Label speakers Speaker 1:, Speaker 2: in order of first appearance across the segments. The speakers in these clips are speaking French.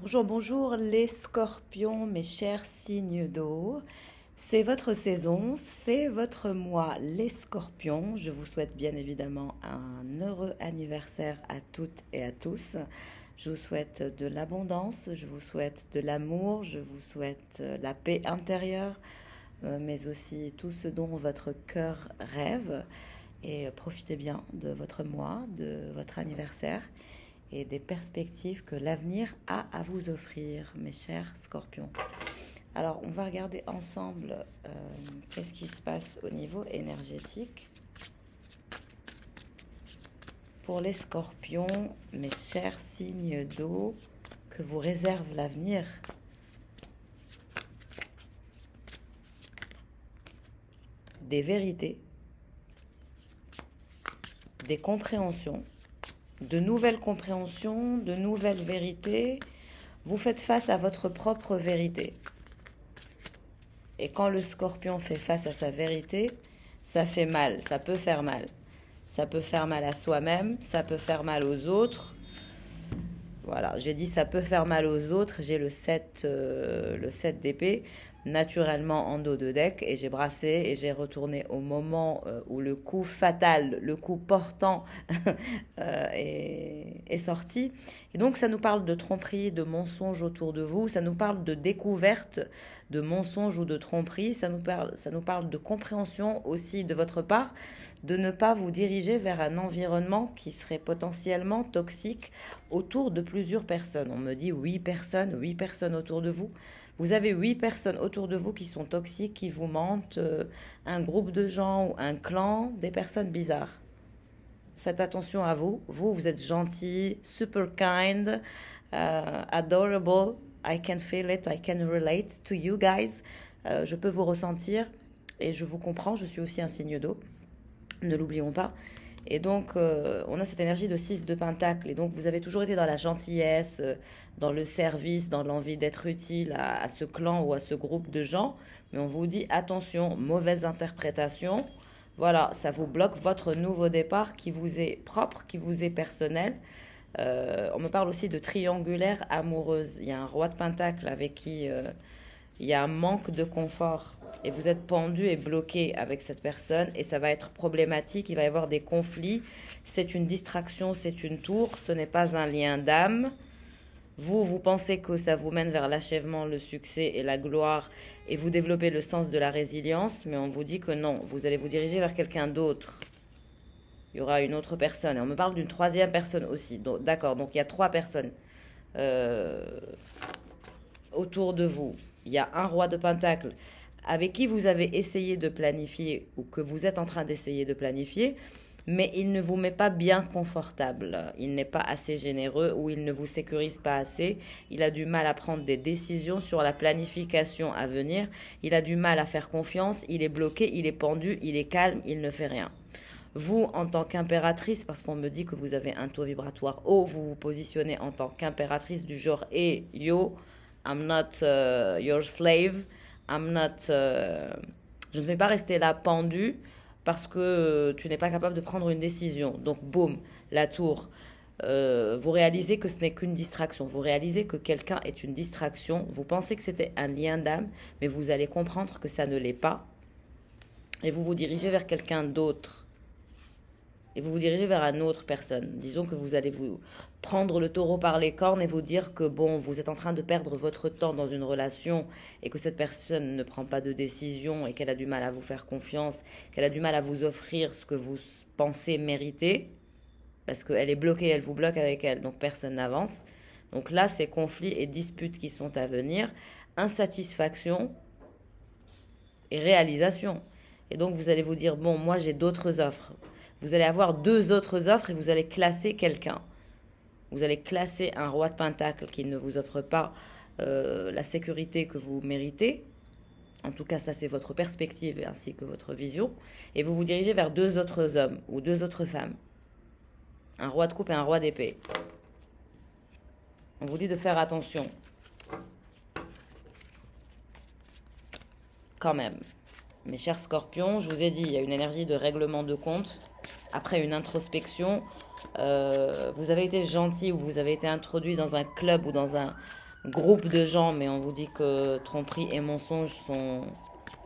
Speaker 1: Bonjour, bonjour les scorpions, mes chers signes d'eau. C'est votre saison, c'est votre mois, les scorpions. Je vous souhaite bien évidemment un heureux anniversaire à toutes et à tous. Je vous souhaite de l'abondance, je vous souhaite de l'amour, je vous souhaite la paix intérieure, mais aussi tout ce dont votre cœur rêve. Et profitez bien de votre mois, de votre anniversaire et des perspectives que l'avenir a à vous offrir, mes chers scorpions. Alors, on va regarder ensemble qu'est-ce qui se passe au niveau énergétique. Pour les scorpions, mes chers signes d'eau, que vous réserve l'avenir. Des vérités, des compréhensions, de nouvelles compréhensions, de nouvelles vérités. Vous faites face à votre propre vérité. Et quand le scorpion fait face à sa vérité, ça fait mal, ça peut faire mal. Ça peut faire mal à soi-même, ça peut faire mal aux autres. Voilà, j'ai dit ça peut faire mal aux autres. J'ai le 7 d'épée, naturellement en dos de deck, et j'ai brassé et j'ai retourné au moment où le coup fatal, le coup portant est sorti. Et donc ça nous parle de tromperie, de mensonges autour de vous, ça nous parle de découverte de mensonges ou de tromperie, ça nous parle de compréhension aussi de votre part, de ne pas vous diriger vers un environnement qui serait potentiellement toxique autour de plusieurs personnes. On me dit 8 personnes autour de vous. Vous avez 8 personnes autour de vous qui sont toxiques, qui vous mentent, un groupe de gens ou un clan, des personnes bizarres. Faites attention à vous. Vous êtes gentil, super kind, adorable. I can feel it, I can relate to you guys. Je peux vous ressentir et je vous comprends. Je suis aussi un signe d'eau. Ne l'oublions pas. Et donc, on a cette énergie de 6 de Pentacle. Et donc, vous avez toujours été dans la gentillesse, dans le service, dans l'envie d'être utile à ce clan ou à ce groupe de gens. Mais on vous dit, attention, mauvaise interprétation. Voilà, ça vous bloque votre nouveau départ qui vous est propre, qui vous est personnel. On me parle aussi de triangulaire amoureuse. Il y a un roi de Pentacle avec qui il y a un manque de confort. Et vous êtes pendu et bloqué avec cette personne et ça va être problématique, il va y avoir des conflits. C'est une distraction, c'est une tour, ce n'est pas un lien d'âme. Vous pensez que ça vous mène vers l'achèvement, le succès et la gloire et vous développez le sens de la résilience, mais on vous dit que non, vous allez vous diriger vers quelqu'un d'autre. Il y aura une autre personne. Et on me parle d'une troisième personne aussi. D'accord, donc il y a 3 personnes autour de vous. Il y a un roi de Pentacle avec qui vous avez essayé de planifier ou que vous êtes en train d'essayer de planifier, mais il ne vous met pas bien confortable. Il n'est pas assez généreux ou il ne vous sécurise pas assez. Il a du mal à prendre des décisions sur la planification à venir. Il a du mal à faire confiance. Il est bloqué, il est pendu, il est calme, il ne fait rien. Vous, en tant qu'impératrice, parce qu'on me dit que vous avez un taux vibratoire haut, vous vous positionnez en tant qu'impératrice du genre « Hey, yo, I'm not your slave. I'm not, je ne vais pas rester là pendu parce que tu n'es pas capable de prendre une décision. » Donc, boum, la tour. Vous réalisez que ce n'est qu'une distraction. Vous réalisez que quelqu'un est une distraction. Vous pensez que c'était un lien d'âme, mais vous allez comprendre que ça ne l'est pas. Et vous vous dirigez vers quelqu'un d'autre. Et vous vous dirigez vers une autre personne. Disons que vous allez vous prendre le taureau par les cornes et vous dire que bon, vous êtes en train de perdre votre temps dans une relation et que cette personne ne prend pas de décision et qu'elle a du mal à vous faire confiance, qu'elle a du mal à vous offrir ce que vous pensez mériter, parce qu'elle est bloquée, elle vous bloque avec elle, donc personne n'avance. Donc là, c'est conflits et disputes qui sont à venir, insatisfaction et réalisation. Et donc vous allez vous dire, bon, moi j'ai d'autres offres. Vous allez avoir 2 autres offres et vous allez classer quelqu'un. Vous allez classer un roi de Pentacle qui ne vous offre pas la sécurité que vous méritez. En tout cas, ça c'est votre perspective ainsi que votre vision. Et vous vous dirigez vers 2 autres hommes ou 2 autres femmes. Un roi de coupe et un roi d'épée. On vous dit de faire attention. Quand même. Mes chers scorpions, je vous ai dit, il y a une énergie de règlement de compte. Après une introspection, vous avez été gentil ou vous avez été introduit dans un club ou dans groupe de gens, mais on vous dit que tromperie et mensonge sont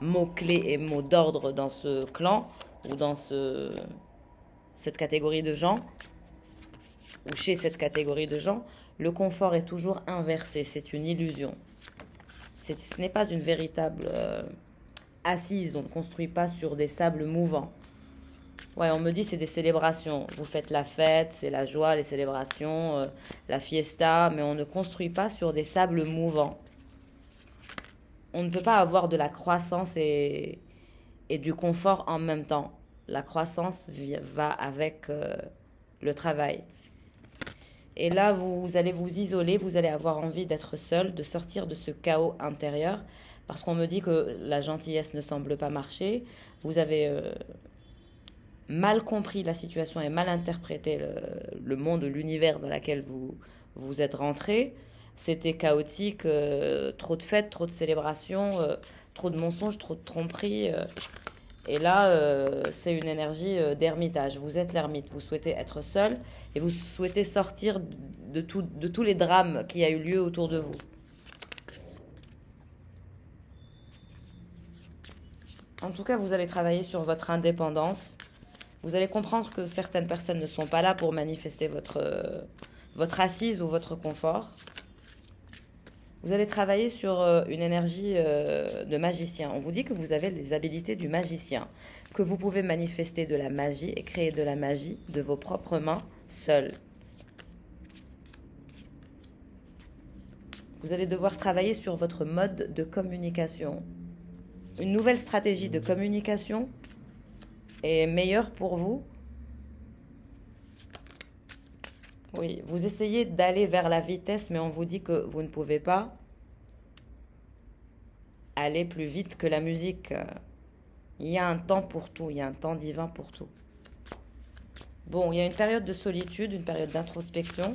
Speaker 1: mots-clés et mots d'ordre dans ce clan ou dans cette catégorie de gens ou chez cette catégorie de gens, le confort est toujours inversé, c'est une illusion. Ce n'est pas une véritable assise, on ne construit pas sur des sables mouvants. Ouais, on me dit c'est des célébrations. Vous faites la fête, c'est la joie, les célébrations, la fiesta, mais on ne construit pas sur des sables mouvants. On ne peut pas avoir de la croissance et du confort en même temps. La croissance va avec le travail. Et là, vous allez vous isoler, vous allez avoir envie d'être seul, de sortir de ce chaos intérieur, parce qu'on me dit que la gentillesse ne semble pas marcher. Vous avez mal compris la situation et mal interprété le monde, l'univers dans lequel vous êtes rentré. C'était chaotique, trop de fêtes, trop de célébrations, trop de mensonges, trop de tromperies. Et là, c'est une énergie d'ermitage. Vous êtes l'ermite, vous souhaitez être seul et vous souhaitez sortir de tous les drames qui a eu lieu autour de vous. En tout cas, vous allez travailler sur votre indépendance. Vous allez comprendre que certaines personnes ne sont pas là pour manifester votre assise ou votre confort. Vous allez travailler sur une énergie de magicien. On vous dit que vous avez les habilités du magicien, que vous pouvez manifester de la magie et créer de la magie de vos propres mains seuls. Vous allez devoir travailler sur votre mode de communication. Une nouvelle stratégie de communication est meilleure pour vous. Oui, vous essayez d'aller vers la vitesse, mais on vous dit que vous ne pouvez pas aller plus vite que la musique. Il y a un temps pour tout, il y a un temps divin pour tout. Bon, il y a une période de solitude, une période d'introspection.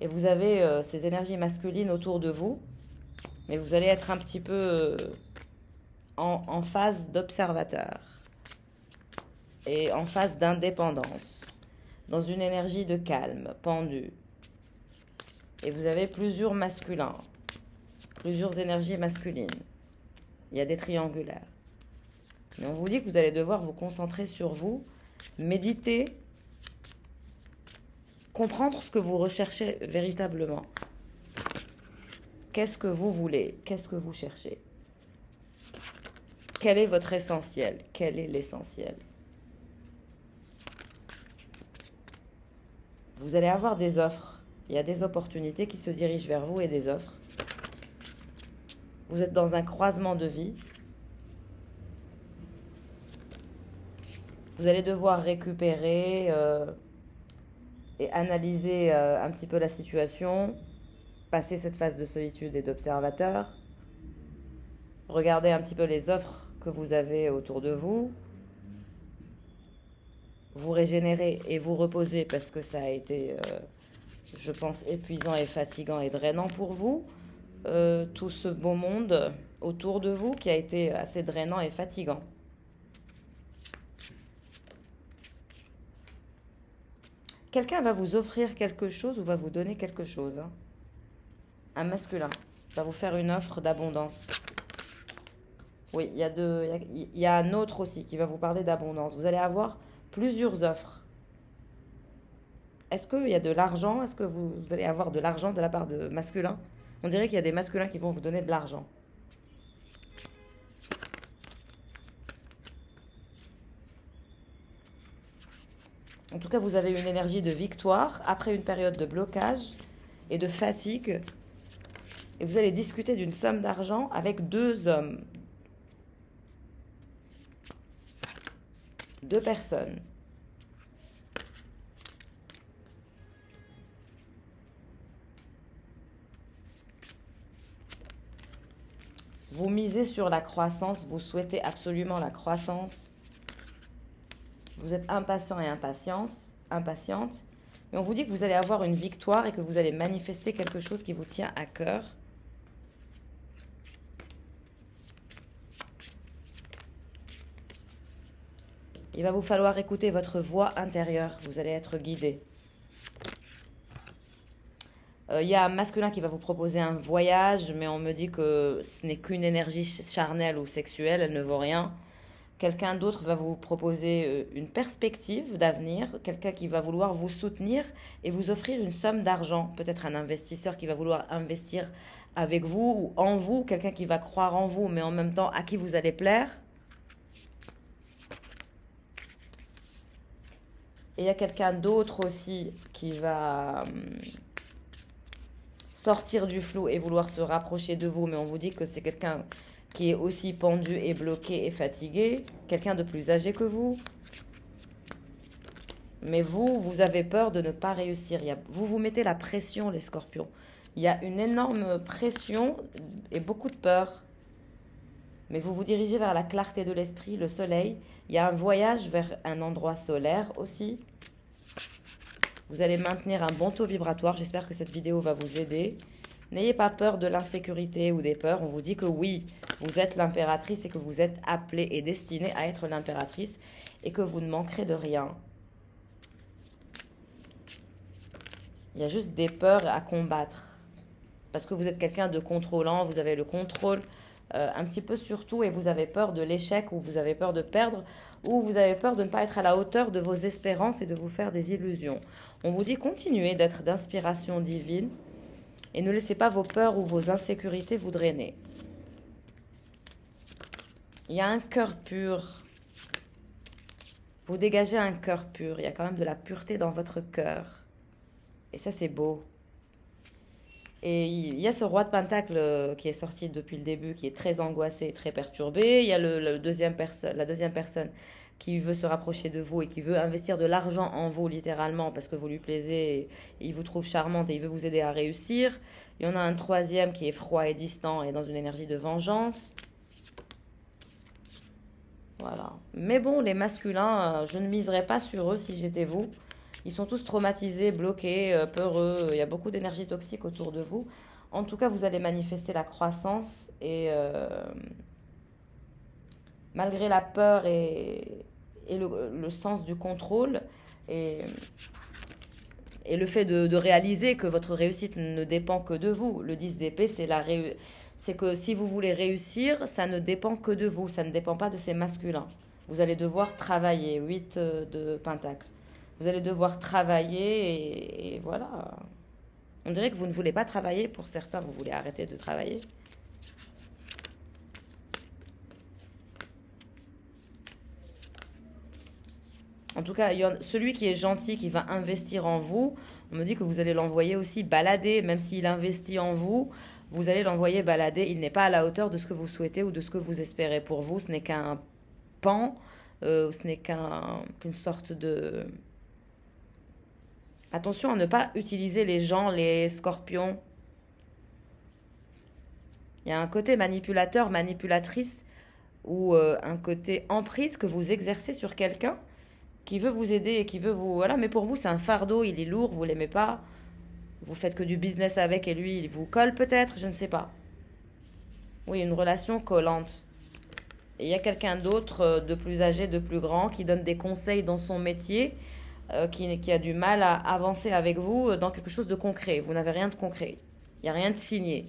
Speaker 1: Et vous avez ces énergies masculines autour de vous, mais vous allez être un petit peu en phase d'observateur et en phase d'indépendance, dans une énergie de calme, pendue. Et vous avez plusieurs masculins, plusieurs énergies masculines. Il y a des triangulaires. Mais on vous dit que vous allez devoir vous concentrer sur vous, méditer, comprendre ce que vous recherchez véritablement. Qu'est-ce que vous voulez? Qu'est-ce que vous cherchez? Quel est votre essentiel? Quel est l'essentiel? Vous allez avoir des offres. Il y a des opportunités qui se dirigent vers vous et des offres. Vous êtes dans un croisement de vie. Vous allez devoir récupérer et analyser un petit peu la situation, passer cette phase de solitude et d'observateur, regarder un petit peu les offres que vous avez autour de vous, vous régénérer et vous reposer parce que ça a été, je pense, épuisant et fatigant et drainant pour vous. Tout ce beau monde autour de vous qui a été assez drainant et fatigant. Quelqu'un va vous offrir quelque chose ou va vous donner quelque chose. Hein. Un masculin va vous faire une offre d'abondance. Oui, il y a un autre aussi qui va vous parler d'abondance. Vous allez avoir plusieurs offres. Est-ce qu'il y a de l'argent? Est-ce que vous allez avoir de l'argent de la part de masculins? On dirait qu'il y a des masculins qui vont vous donner de l'argent. En tout cas, vous avez une énergie de victoire après une période de blocage et de fatigue. Et vous allez discuter d'une somme d'argent avec deux hommes. Deux personnes. Vous misez sur la croissance, vous souhaitez absolument la croissance. Vous êtes impatient et impatiente. Mais on vous dit que vous allez avoir une victoire et que vous allez manifester quelque chose qui vous tient à cœur. Il va vous falloir écouter votre voix intérieure. Vous allez être guidé. Il y a un masculin qui va vous proposer un voyage, mais on me dit que ce n'est qu'une énergie charnelle ou sexuelle, elle ne vaut rien. Quelqu'un d'autre va vous proposer une perspective d'avenir, quelqu'un qui va vouloir vous soutenir et vous offrir une somme d'argent. Peut-être un investisseur qui va vouloir investir avec vous ou en vous, quelqu'un qui va croire en vous, mais en même temps à qui vous allez plaire. Et il y a quelqu'un d'autre aussi qui va sortir du flou et vouloir se rapprocher de vous, mais on vous dit que c'est quelqu'un qui est aussi pendu et bloqué et fatigué, quelqu'un de plus âgé que vous. Mais vous avez peur de ne pas réussir. Vous vous mettez la pression, les scorpions. Il y a une énorme pression et beaucoup de peur. Mais vous vous dirigez vers la clarté de l'esprit, le soleil. Il y a un voyage vers un endroit solaire aussi. Vous allez maintenir un bon taux vibratoire. J'espère que cette vidéo va vous aider. N'ayez pas peur de l'insécurité ou des peurs. On vous dit que oui, vous êtes l'impératrice et que vous êtes appelée et destinée à être l'impératrice et que vous ne manquerez de rien. Il y a juste des peurs à combattre. Parce que vous êtes quelqu'un de contrôlant, vous avez le contrôle un petit peu sur tout et vous avez peur de l'échec ou vous avez peur de perdre ou vous avez peur de ne pas être à la hauteur de vos espérances et de vous faire des illusions. On vous dit continuez d'être d'inspiration divine et ne laissez pas vos peurs ou vos insécurités vous drainer. Il y a un cœur pur. Vous dégagez un cœur pur. Il y a quand même de la pureté dans votre cœur. Et ça, c'est beau. Et il y a ce roi de Pentacle qui est sorti depuis le début, qui est très angoissé, très perturbé. Il y a la deuxième personne qui veut se rapprocher de vous et qui veut investir de l'argent en vous, littéralement, parce que vous lui plaisez, et il vous trouve charmante et il veut vous aider à réussir. Il y en a un troisième qui est froid et distant et dans une énergie de vengeance. Voilà. Mais bon, les masculins, je ne miserais pas sur eux si j'étais vous. Ils sont tous traumatisés, bloqués, peureux. Il y a beaucoup d'énergie toxique autour de vous. En tout cas, vous allez manifester la croissance et malgré la peur et le sens du contrôle et le fait de réaliser que votre réussite ne dépend que de vous. Le 10 d'épée, c'est que si vous voulez réussir, ça ne dépend que de vous. Ça ne dépend pas de ces masculins. Vous allez devoir travailler. 8 de Pentacle. Vous allez devoir travailler et voilà. On dirait que vous ne voulez pas travailler. Pour certains, vous voulez arrêter de travailler. En tout cas, celui qui est gentil, qui va investir en vous, on me dit que vous allez l'envoyer aussi balader. Même s'il investit en vous, vous allez l'envoyer balader. Il n'est pas à la hauteur de ce que vous souhaitez ou de ce que vous espérez pour vous. Ce n'est qu'un pan, ce n'est qu'une sorte de... Attention à ne pas utiliser les gens, les scorpions. Il y a un côté manipulateur, manipulatrice ou un côté emprise que vous exercez sur quelqu'un qui veut vous aider et qui veut vous... Voilà, mais pour vous, c'est un fardeau, il est lourd, vous l'aimez pas. Vous faites que du business avec et lui, il vous colle peut-être, je ne sais pas. Oui, une relation collante. Et il y a quelqu'un d'autre de plus âgé, de plus grand, qui donne des conseils dans son métier, qui a du mal à avancer avec vous dans quelque chose de concret. Vous n'avez rien de concret. Il n'y a rien de signé.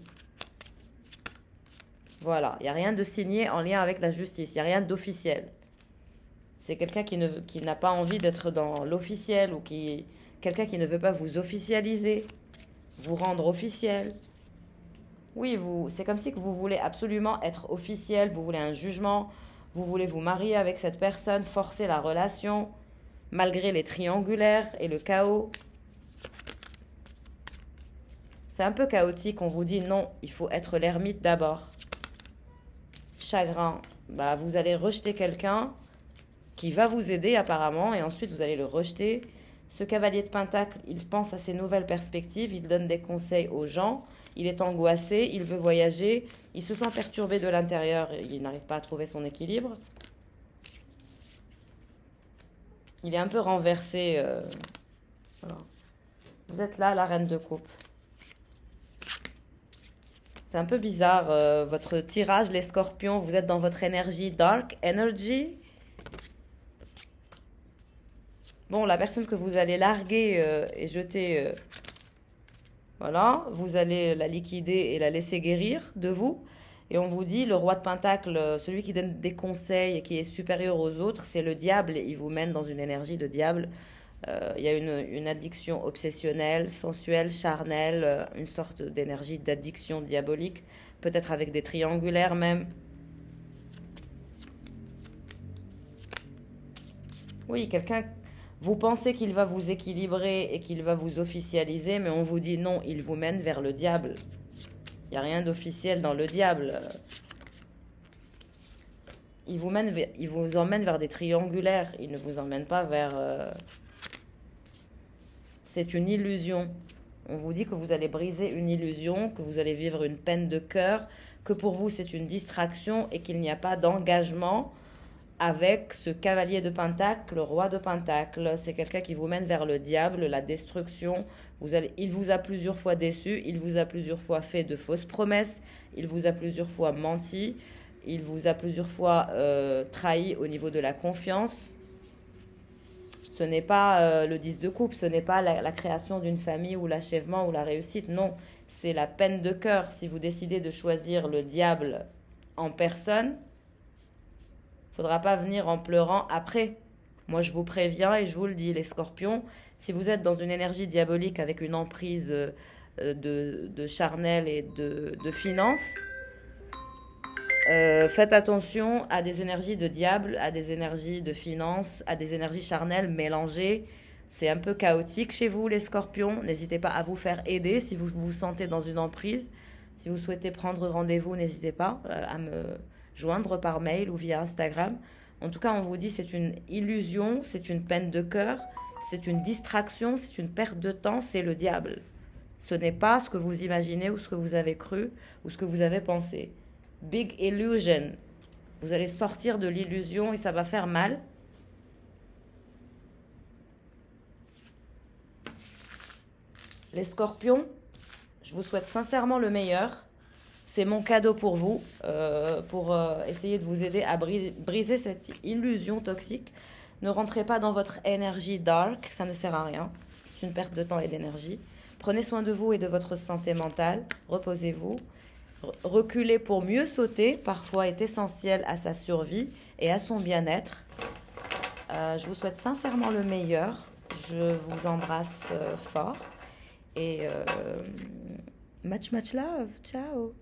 Speaker 1: Voilà, il n'y a rien de signé en lien avec la justice. Il n'y a rien d'officiel. C'est quelqu'un qui n'a pas envie d'être dans l'officiel ou quelqu'un qui ne veut pas vous officialiser, vous rendre officiel. Oui, c'est comme si que vous voulez absolument être officiel, vous voulez un jugement, vous voulez vous marier avec cette personne, forcer la relation, malgré les triangulaires et le chaos. C'est un peu chaotique, on vous dit non, il faut être l'ermite d'abord. Chagrin, bah vous allez rejeter quelqu'un qui va vous aider apparemment et ensuite vous allez le rejeter. Ce cavalier de Pentacle, il pense à ses nouvelles perspectives, il donne des conseils aux gens, il est angoissé, il veut voyager, il se sent perturbé de l'intérieur, il n'arrive pas à trouver son équilibre. Il est un peu renversé. Voilà. Vous êtes là, la reine de coupe. C'est un peu bizarre, votre tirage, les scorpions. Vous êtes dans votre énergie, dark energy. Bon, la personne que vous allez larguer et jeter... Voilà, vous allez la liquider et la laisser guérir de vous. Et on vous dit, le roi de Pentacle, celui qui donne des conseils et qui est supérieur aux autres, c'est le diable. Il vous mène dans une énergie de diable. Il y a une addiction obsessionnelle, sensuelle, charnelle, une sorte d'énergie d'addiction diabolique, peut-être avec des triangulaires même. Oui, quelqu'un, vous pensez qu'il va vous équilibrer et qu'il va vous officialiser, mais on vous dit non, il vous mène vers le diable. Il n'y a rien d'officiel dans le diable. Il vous emmène vers des triangulaires. Il ne vous emmène pas vers... C'est une illusion. On vous dit que vous allez briser une illusion, que vous allez vivre une peine de cœur, que pour vous c'est une distraction et qu'il n'y a pas d'engagement avec ce cavalier de Pentacle, le roi de Pentacle. C'est quelqu'un qui vous mène vers le diable, la destruction. Il vous a plusieurs fois déçu, il vous a plusieurs fois fait de fausses promesses, il vous a plusieurs fois menti, il vous a plusieurs fois trahi au niveau de la confiance. Ce n'est pas le 10 de coupe, ce n'est pas la création d'une famille ou l'achèvement ou la réussite, non. C'est la peine de cœur. Si vous décidez de choisir le diable en personne, il ne faudra pas venir en pleurant après. Moi, je vous préviens et je vous le dis, les scorpions, si vous êtes dans une énergie diabolique avec une emprise de charnel et de finance, faites attention à des énergies de diable, à des énergies de finance, à des énergies charnelles mélangées. C'est un peu chaotique chez vous, les scorpions. N'hésitez pas à vous faire aider si vous vous sentez dans une emprise. Si vous souhaitez prendre rendez-vous, n'hésitez pas à me joindre par mail ou via Instagram. En tout cas, on vous dit c'est une illusion, c'est une peine de cœur, c'est une distraction, c'est une perte de temps, c'est le diable. Ce n'est pas ce que vous imaginez ou ce que vous avez cru ou ce que vous avez pensé. Big illusion. Vous allez sortir de l'illusion et ça va faire mal. Les scorpions, je vous souhaite sincèrement le meilleur. C'est mon cadeau pour vous, pour essayer de vous aider à briser cette illusion toxique. Ne rentrez pas dans votre énergie dark, ça ne sert à rien. C'est une perte de temps et d'énergie. Prenez soin de vous et de votre santé mentale. Reposez-vous. Reculer pour mieux sauter, parfois, est essentiel à sa survie et à son bien-être. Je vous souhaite sincèrement le meilleur. Je vous embrasse fort. Et much love. Ciao.